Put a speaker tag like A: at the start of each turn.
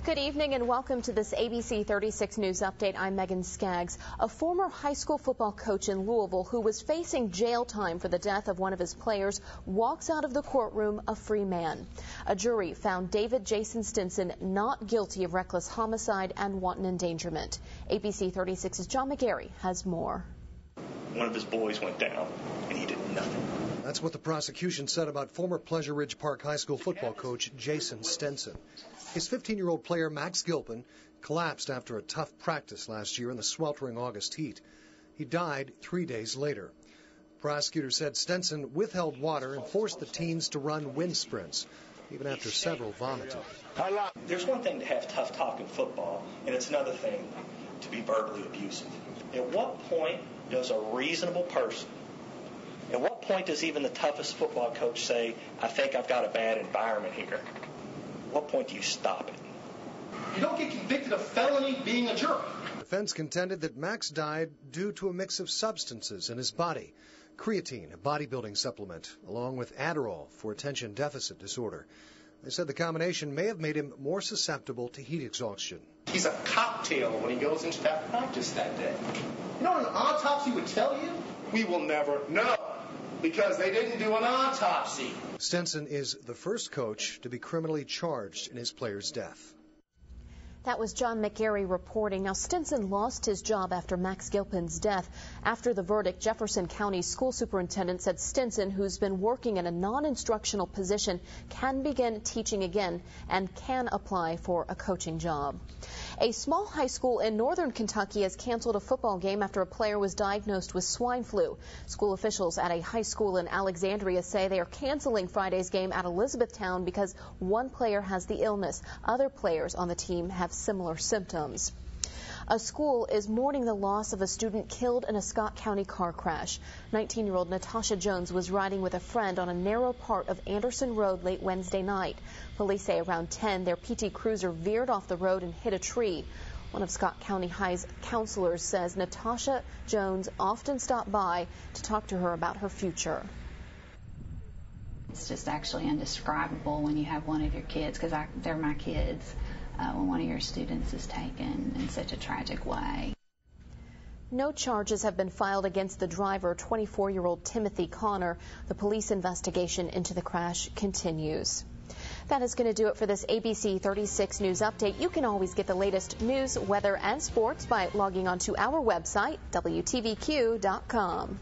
A: Good evening and welcome to this ABC 36 News Update. I'm Megan Skaggs. A former high school football coach in Louisville who was facing jail time for the death of one of his players walks out of the courtroom a free man. A jury found David Jason Stinson not guilty of reckless homicide and wanton endangerment. ABC 36's John McGarry has more.
B: One of his boys went down and he did nothing.
C: That's what the prosecution said about former Pleasure Ridge Park High School football coach Jason Stinson. His 15-year-old player, Max Gilpin, collapsed after a tough practice last year in the sweltering August heat. He died 3 days later. Prosecutors said Stinson withheld water and forced the teens to run wind sprints, even after several vomited.
B: There's one thing to have tough talk in football, and it's another thing to be verbally abusive. At what point does a reasonable person, at what point does even the toughest football coach say, I think I've got a bad environment here? At what point do you stop it?
D: You don't get convicted of felony being a jerk.
C: Defense contended that Max died due to a mix of substances in his body. Creatine, a bodybuilding supplement, along with Adderall for attention deficit disorder. They said the combination may have made him more susceptible to heat exhaustion.
D: He's a cocktail when he goes into that practice that day. You know what an autopsy would tell you? We will never know, because they didn't do an autopsy.
C: Stinson is the first coach to be criminally charged in his player's death.
A: That was John McGarry reporting. Now, Stinson lost his job after Max Gilpin's death. After the verdict, Jefferson County school superintendent said Stinson, who's been working in a non-instructional position, can begin teaching again and can apply for a coaching job. A small high school in northern Kentucky has canceled a football game after a player was diagnosed with swine flu. School officials at a high school in Alexandria say they are canceling Friday's game at Elizabethtown because one player has the illness. Other players on the team have similar symptoms. A school is mourning the loss of a student killed in a Scott County car crash. 19-year-old Natasha Jones was riding with a friend on a narrow part of Anderson Road late Wednesday night. Police say around 10, their PT Cruiser veered off the road and hit a tree. One of Scott County High's counselors says Natasha Jones often stopped by to talk to her about her future.
E: It's just actually indescribable when you have one of your kids, because they're my kids, when one of your students is taken in such a tragic way.
A: No charges have been filed against the driver, 24-year-old Timothy Connor. The police investigation into the crash continues. That is going to do it for this ABC 36 News Update. You can always get the latest news, weather, and sports by logging on to our website, WTVQ.com.